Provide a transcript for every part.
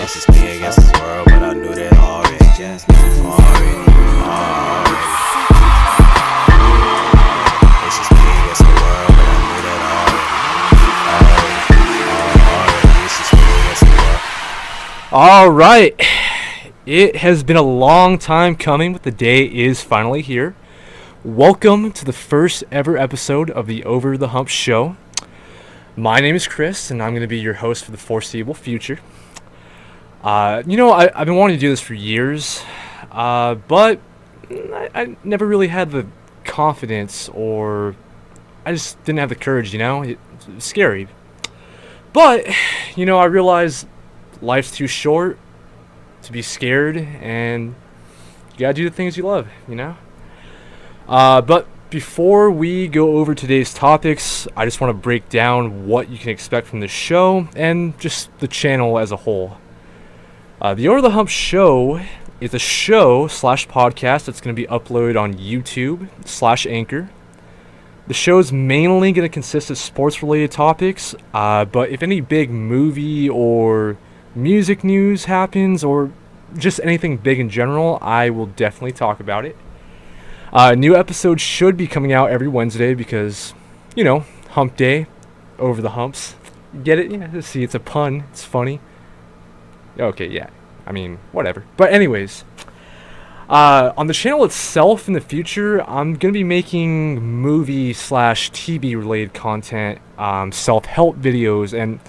It's just me against this world, but I knew that already. Already. It's just me against the world, but I knew that already. It's just me against the world. All right. It has been a long time coming, but the day is finally here. Welcome to the first ever episode of the Over the Humps show. My name is Chris, and I'm going to be your host for the foreseeable future. I've been wanting to do this for years, but I never really had the confidence, or I just didn't have the courage, It was scary. But, I realized life's too short to be scared, and you gotta do the things you love, But before we go over today's topics, I just want to break down what you can expect from this show and just the channel as a whole. The Over the Hump show is a show/podcast that's going to be uploaded on YouTube/Anchor. The show is mainly going to consist of sports-related topics, but if any big movie or music news happens, or just anything big in general, I will definitely talk about it. New episodes should be coming out every Wednesday because, hump day, over the humps. Get it? Yeah, see, it's a pun. It's funny. Okay, yeah. Whatever. But anyways, on the channel itself in the future, I'm going to be making movie/TV related content, self-help videos, and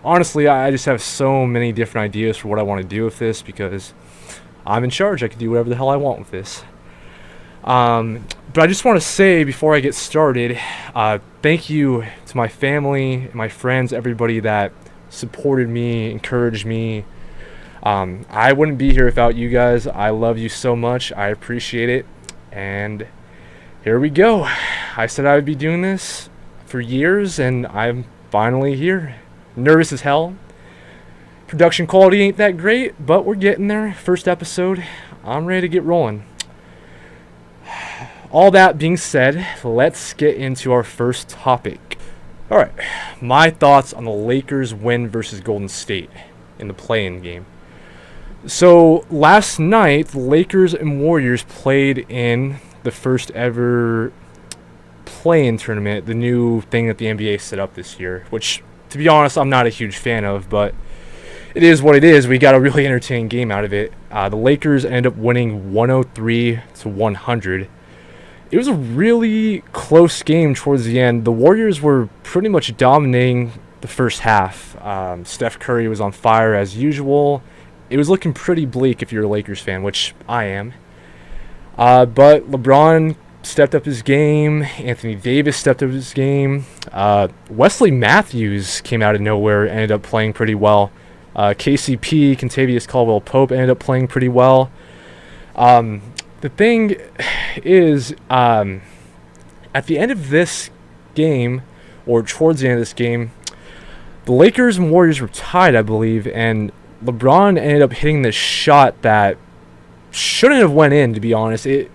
honestly, I just have so many different ideas for what I want to do with this because I'm in charge. I can do whatever the hell I want with this. But I just want to say before I get started, thank you to my family, my friends, everybody that supported me, encouraged me. I wouldn't be here without you guys. I love you so much. I appreciate it. And here we go. I said I would be doing this for years, and I'm finally here. Nervous as hell. Production quality ain't that great, but we're getting there. First episode. I'm ready to get rolling. All that being said, let's get into our first topic. Alright, my thoughts on the Lakers win versus Golden State in the play-in game. So, last night, the Lakers and Warriors played in the first ever play-in tournament, the new thing that the NBA set up this year, which, to be honest, I'm not a huge fan of, but it is what it is. We got a really entertaining game out of it. The Lakers ended up winning 103-100. It was a really close game towards the end. The Warriors were pretty much dominating the first half. Steph Curry was on fire as usual. It was looking pretty bleak if you're a Lakers fan, which I am. But LeBron stepped up his game. Anthony Davis stepped up his game. Wesley Matthews came out of nowhere, ended up playing pretty well. KCP, Kentavious Caldwell-Pope, ended up playing pretty well. The thing is, at the end of this game, or towards the end of this game, the Lakers and Warriors were tied, I believe, and LeBron ended up hitting this shot that shouldn't have went in, to be honest. It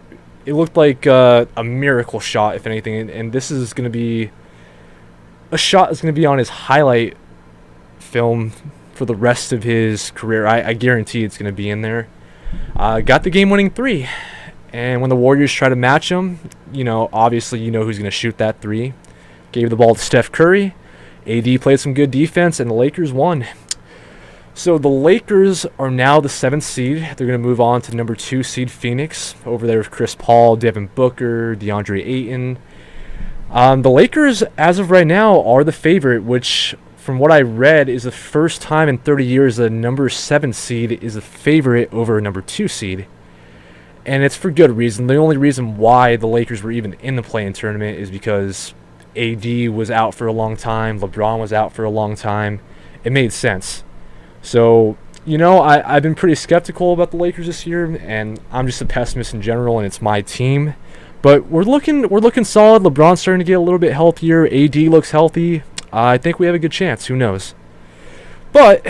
looked like a miracle shot, if anything, and this is going to be a shot that's going to be on his highlight film for the rest of his career. I guarantee it's going to be in there. Got the game-winning three. And when the Warriors try to match him, obviously who's going to shoot that three. Gave the ball to Steph Curry. AD played some good defense, and the Lakers won. So the Lakers are now the 7th seed. They're going to move on to number 2 seed Phoenix. Over there with Chris Paul, Devin Booker, DeAndre Ayton. The Lakers, as of right now, are the favorite, which, from what I read, is the first time in 30 years that a number 7 seed is a favorite over a number 2 seed. And it's for good reason. The only reason why the Lakers were even in the play-in tournament is because AD was out for a long time. LeBron was out for a long time. It made sense. So, I've been pretty skeptical about the Lakers this year, and I'm just a pessimist in general, and it's my team. But we're looking solid. LeBron's starting to get a little bit healthier. AD looks healthy. I think we have a good chance. Who knows? But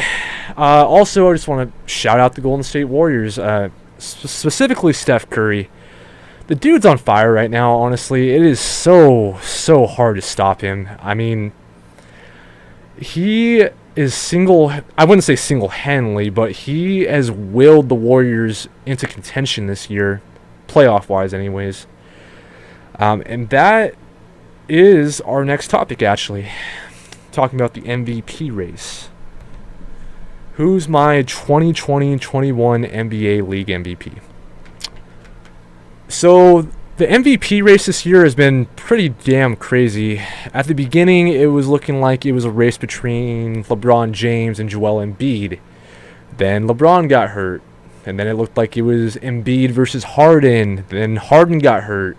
also, I just want to shout out the Golden State Warriors. Specifically Steph Curry. The dude's on fire right now, honestly. It is so hard to stop him. He I wouldn't say single-handedly, but he has willed the Warriors into contention this year, playoff-wise anyways. And that is our next topic, actually. Talking about the MVP race. Who's my 2020-21 NBA League MVP? So the MVP race this year has been pretty damn crazy. At the beginning, it was looking like it was a race between LeBron James and Joel Embiid. Then LeBron got hurt. And then it looked like it was Embiid versus Harden. Then Harden got hurt.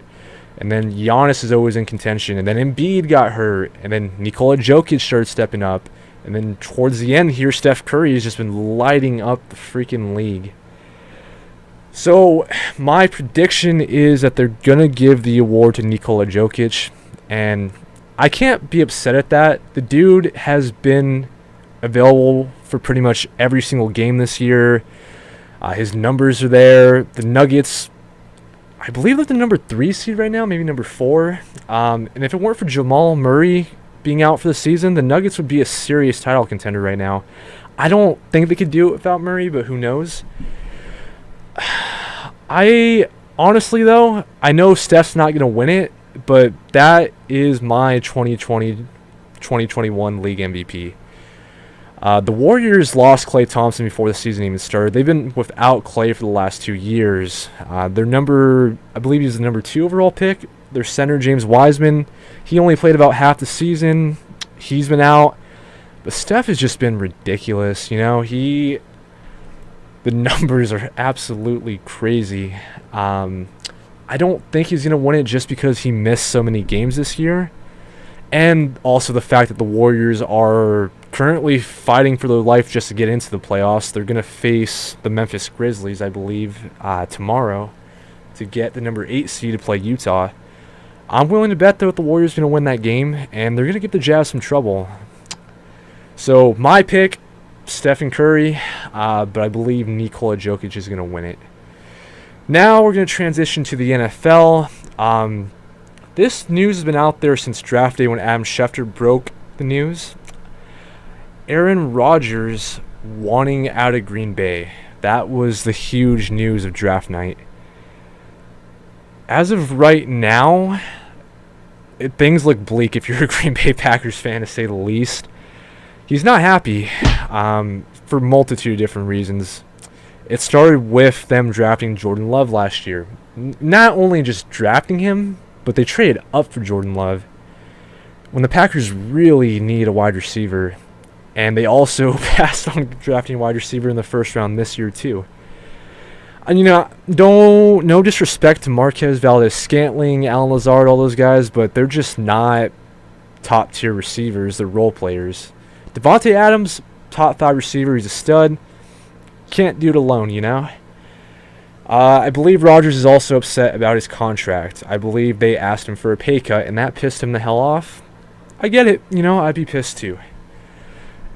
And then Giannis is always in contention. And then Embiid got hurt. And then Nikola Jokic started stepping up. And then towards the end here, Steph Curry has just been lighting up the freaking league. So my prediction is that they're going to give the award to Nikola Jokic. And I can't be upset at that. The dude has been available for pretty much every single game this year. His numbers are there. The Nuggets, I believe they're the number 3 seed right now, maybe number 4. And if it weren't for Jamal Murray being out for the season, the Nuggets would be a serious title contender right now. I don't think they could do it without Murray, but who knows? I honestly, though, I know Steph's not going to win it, but that is my 2020-2021 league MVP. The Warriors lost Klay Thompson before the season even started. They've been without Klay for the last 2 years. I believe he's the number 2 overall pick. Their center, James Wiseman, he only played about half the season. He's been out. But Steph has just been ridiculous. The numbers are absolutely crazy. I don't think he's going to win it just because he missed so many games this year. And also the fact that the Warriors are currently fighting for their life just to get into the playoffs. They're going to face the Memphis Grizzlies, I believe, tomorrow to get the number 8 seed to play Utah. I'm willing to bet, though, that the Warriors are going to win that game, and they're going to give the Jazz some trouble. So my pick, Stephen Curry, but I believe Nikola Jokic is going to win it. Now we're going to transition to the NFL. This news has been out there since draft day when Adam Schefter broke the news. Aaron Rodgers wanting out of Green Bay. That was the huge news of draft night. As of right now, things look bleak if you're a Green Bay Packers fan, to say the least. He's not happy for a multitude of different reasons. It started with them drafting Jordan Love last year. Not only just drafting him, but they traded up for Jordan Love when the Packers really need a wide receiver. And they also passed on drafting a wide receiver in the first round this year too. And no disrespect to Marquez Valdes-Scantling, Alan Lazard, all those guys, but they're just not top-tier receivers. They're role players. Devontae Adams, top 5 receiver. He's a stud. Can't do it alone, I believe Rodgers is also upset about his contract. I believe they asked him for a pay cut, and that pissed him the hell off. I get it. I'd be pissed too.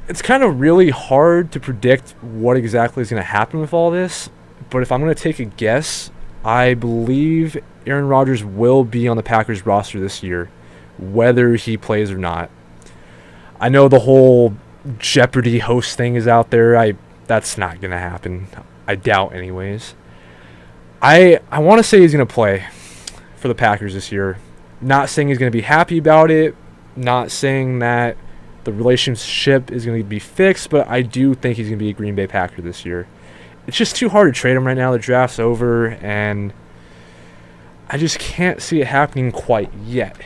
It's kind of really hard to predict what exactly is going to happen with all this, but if I'm going to take a guess, I believe Aaron Rodgers will be on the Packers roster this year, whether he plays or not. I know the whole Jeopardy host thing is out there. That's not going to happen. I doubt anyways. I want to say he's going to play for the Packers this year. Not saying he's going to be happy about it. Not saying that the relationship is going to be fixed, but I do think he's going to be a Green Bay Packer this year. It's just too hard to trade him right now. The draft's over, and I just can't see it happening quite yet.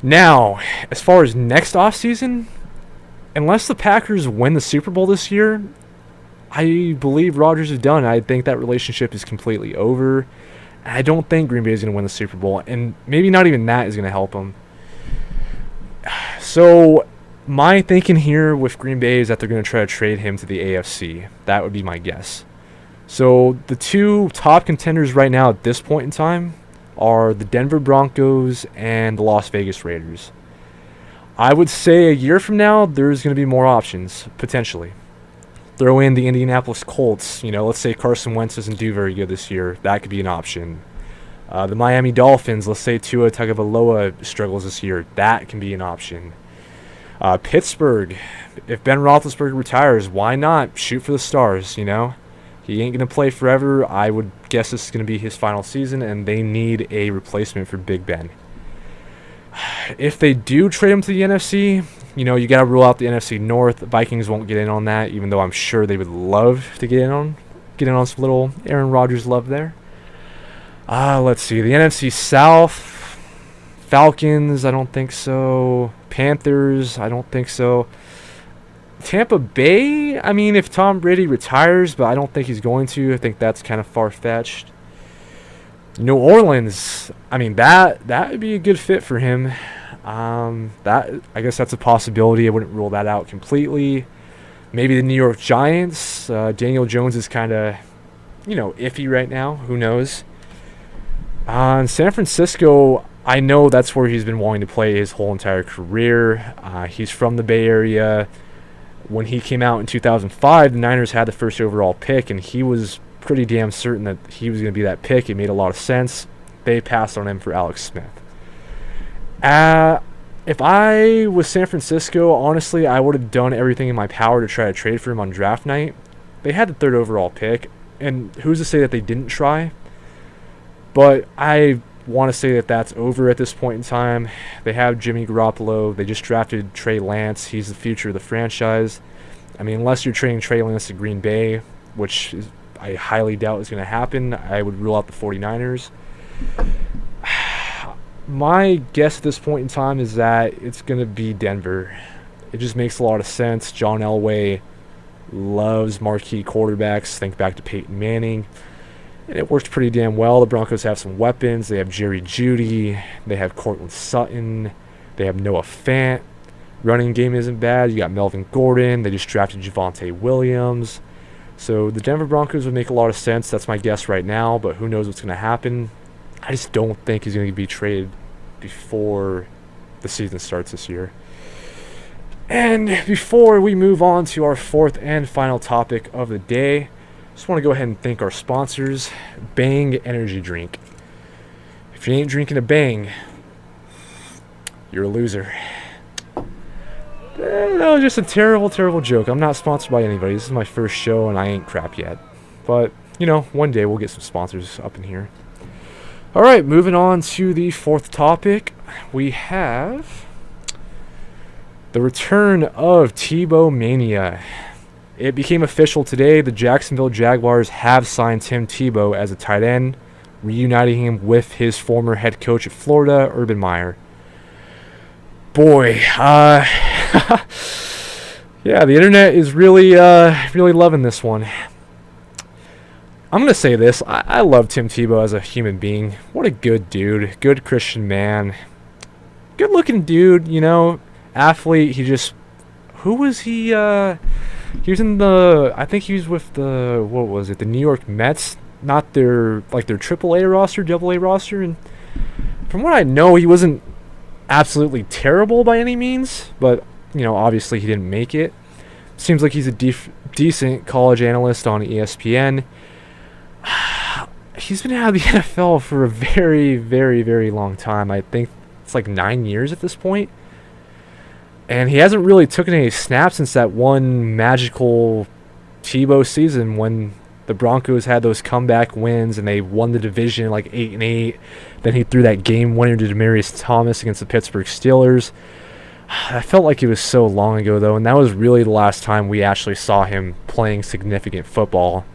Now, as far as next offseason, unless the Packers win the Super Bowl this year, I believe Rodgers is done. I think that relationship is completely over. I don't think Green Bay is going to win the Super Bowl, and maybe not even that is going to help them. So my thinking here with Green Bay is that they're going to try to trade him to the AFC. That would be my guess. So the 2 top contenders right now at this point in time are the Denver Broncos and the Las Vegas Raiders. I would say a year from now, there's going to be more options, potentially. Throw in the Indianapolis Colts. Let's say Carson Wentz doesn't do very good this year. That could be an option. The Miami Dolphins, let's say Tua Tagovailoa struggles this year. That can be an option. Pittsburgh. If Ben Roethlisberger retires, why not shoot for the stars? You know, he ain't gonna play forever. I would guess this is gonna be his final season, and they need a replacement for Big Ben. If they do trade him to the NFC, you know, you gotta rule out the NFC North. The Vikings won't get in on that, even though I'm sure they would love to get in on some little Aaron Rodgers love there. Let's see, the NFC South. Falcons, I don't think so. Panthers, I don't think so. Tampa Bay, I mean, if Tom Brady retires, but I don't think he's going to. I think that's kind of far-fetched. New Orleans, I mean, that would be a good fit for him. I guess that's a possibility. I wouldn't rule that out completely. Maybe the New York Giants. Daniel Jones is kind of, iffy right now. Who knows? In San Francisco, I know that's where he's been wanting to play his whole entire career. He's from the Bay Area. When he came out in 2005, the Niners had the first overall pick, and he was pretty damn certain that he was going to be that pick. It made a lot of sense. They passed on him for Alex Smith. If I was San Francisco, honestly, I would have done everything in my power to try to trade for him on draft night. They had the third overall pick, and who's to say that they didn't try? But I want to say that that's over at this point in time. They have Jimmy Garoppolo. They just drafted Trey Lance. He's the future of the franchise. I mean, unless you're trading Trey Lance to Green Bay, which I highly doubt is going to happen, I would rule out the 49ers. My guess at this point in time is that it's going to be Denver. It just makes a lot of sense. John Elway loves marquee quarterbacks. Think back to Peyton Manning. And it worked pretty damn well. The Broncos have some weapons. They have Jerry Jeudy. They have Cortland Sutton. They have Noah Fant. Running game isn't bad. You got Melvin Gordon. They just drafted Javonte Williams. So the Denver Broncos would make a lot of sense. That's my guess right now, but who knows what's going to happen. I just don't think he's going to be traded before the season starts this year. And before we move on to our fourth and final topic of the day, just want to go ahead and thank our sponsors, Bang Energy Drink. If you ain't drinking a Bang, you're a loser. That was just a terrible, terrible joke. I'm not sponsored by anybody. This is my first show, and I ain't crap yet. But, one day we'll get some sponsors up in here. All right, moving on to the fourth topic. We have the return of Tebow Mania. It became official today. The Jacksonville Jaguars have signed Tim Tebow as a tight end, reuniting him with his former head coach at Florida, Urban Meyer. Boy, yeah, the internet is really loving this one. I'm going to say this. I love Tim Tebow as a human being. What a good dude. Good Christian man. Good looking dude, athlete. Who was he? He was in I think he was with the New York Mets. Not their AAA roster, AA roster. And from what I know, he wasn't absolutely terrible by any means. But, obviously he didn't make it. Seems like he's a decent college analyst on ESPN. He's been out of the NFL for a very, very, very long time. I think it's like 9 years at this point. And he hasn't really taken any snaps since that one magical Tebow season when the Broncos had those comeback wins and they won the division like 8-8. Then he threw that game winner to Demaryius Thomas against the Pittsburgh Steelers. I felt like it was so long ago, though, and that was really the last time we actually saw him playing significant football.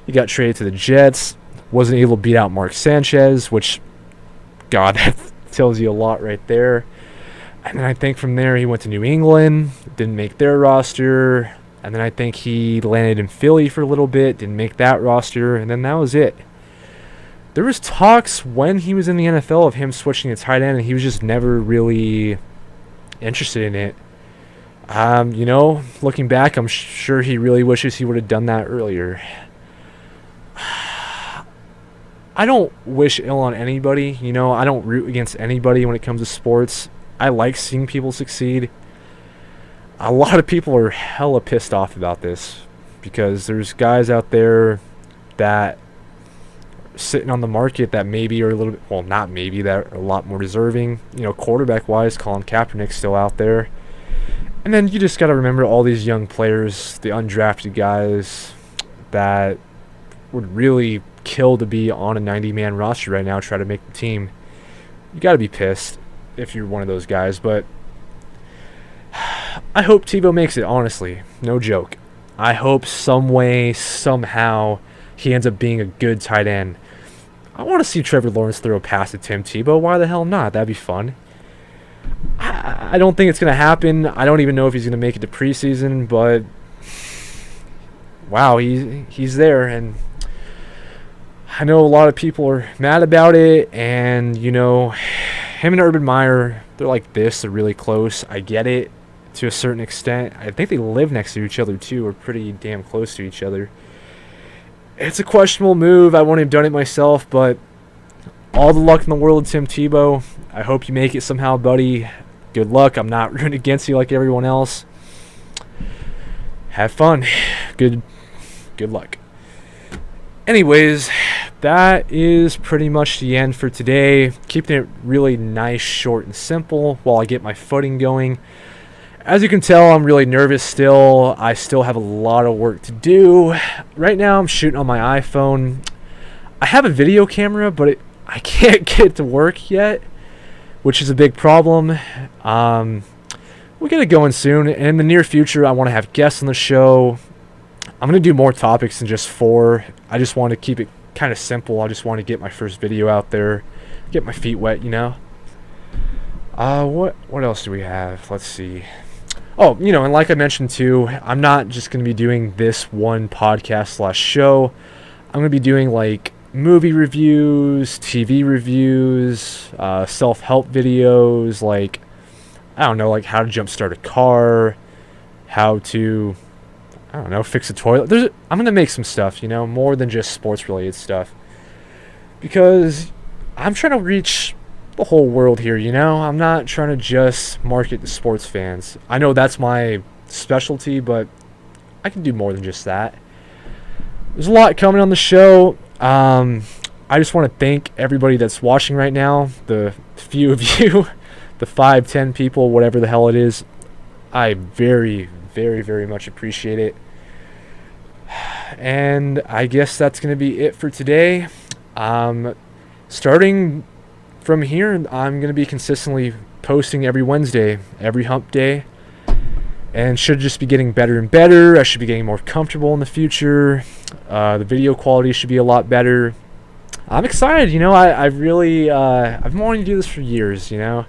He got traded to the Jets, wasn't able to beat out Mark Sanchez, which, God, that tells you a lot right there. And then I think from there he went to New England, didn't make their roster. And then I think he landed in Philly for a little bit, didn't make that roster, and then that was it. There was talks when he was in the NFL of him switching to tight end, and he was just never really interested in it. Looking back, I'm sure he really wishes he would have done that earlier. I don't wish ill on anybody. I don't root against anybody when it comes to sports. I like seeing people succeed. A lot of people are hella pissed off about this because there's guys out there that are sitting on the market that maybe are a little bit, well, not maybe, that are a lot more deserving. Quarterback-wise, Colin Kaepernick's still out there. And then you just got to remember all these young players, the undrafted guys that would really kill to be on a 90-man roster right now, try to make the team. You got to be pissed if you're one of those guys, but I hope Tebow makes it, honestly. No joke. I hope some way, somehow, he ends up being a good tight end. I want to see Trevor Lawrence throw a pass to Tim Tebow. Why the hell not? That'd be fun. I don't think it's going to happen. I don't even know if he's going to make it to preseason, but wow, he's there, and I know a lot of people are mad about it, and, you know, him and Urban Meyer, they're like this. They're really close. I get it to a certain extent. I think they live next to each other, too, or pretty damn close to each other. It's a questionable move. I wouldn't have done it myself, but all the luck in the world, Tim Tebow. I hope you make it somehow, buddy. Good luck. I'm not rooting against you like everyone else. Have fun. Good luck. Anyways, that is pretty much the end for today. Keeping it really nice, short, and simple while I get my footing going. As you can tell, I'm really nervous still. I still have a lot of work to do. Right now, I'm shooting on my iPhone. I have a video camera, but I can't get it to work yet, which is a big problem. We'll get it going soon. In the near future, I want to have guests on the show. I'm going to do more topics than just 4. I just want to keep it kind of simple. I just want to get my first video out there, get my feet wet, you know. What else do we have? Let's see. Oh, you know, and like I mentioned too, I'm not just going to be doing this one podcast / show. I'm going to be doing like movie reviews, TV reviews, self-help videos, like, I don't know, like how to jumpstart a car, how to, I don't know, fix a toilet. I'm going to make some stuff, you know, more than just sports-related stuff. Because I'm trying to reach the whole world here, you know? I'm not trying to just market to sports fans. I know that's my specialty, but I can do more than just that. There's a lot coming on the show. I just want to thank everybody that's watching right now, the few of you, the 5, 10 people, whatever the hell it is. I very, very, very much appreciate it. And I guess that's going to be it for today. Starting from here, I'm going to be consistently posting every Wednesday, every hump day, and should just be getting better and better. I should be getting more comfortable in the future. The video quality should be a lot better. I'm excited, you know. I've been wanting to do this for years, you know.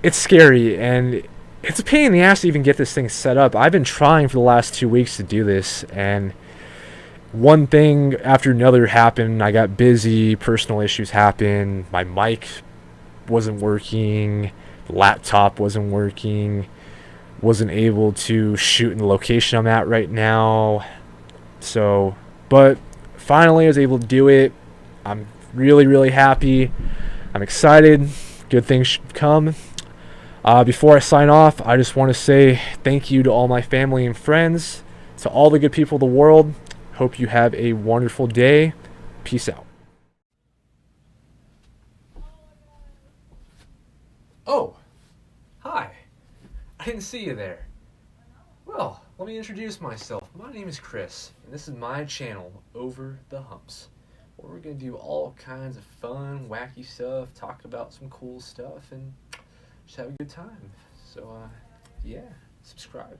It's scary, and it's a pain in the ass to even get this thing set up. I've been trying for the last 2 weeks to do this, and one thing after another happened. I got busy, personal issues happened, my mic wasn't working, the laptop wasn't working, wasn't able to shoot in the location I'm at right now. So, but finally I was able to do it. I'm really, really happy. I'm excited. Good things should come. Before I sign off, I just want to say thank you to all my family and friends, to all the good people of the world. Hope you have a wonderful day. Peace out. Oh, hi. I didn't see you there. Well, let me introduce myself. My name is Chris, and this is my channel, Over the Humps, where we're going to do all kinds of fun, wacky stuff, talk about some cool stuff, and just have a good time. So, yeah, subscribe.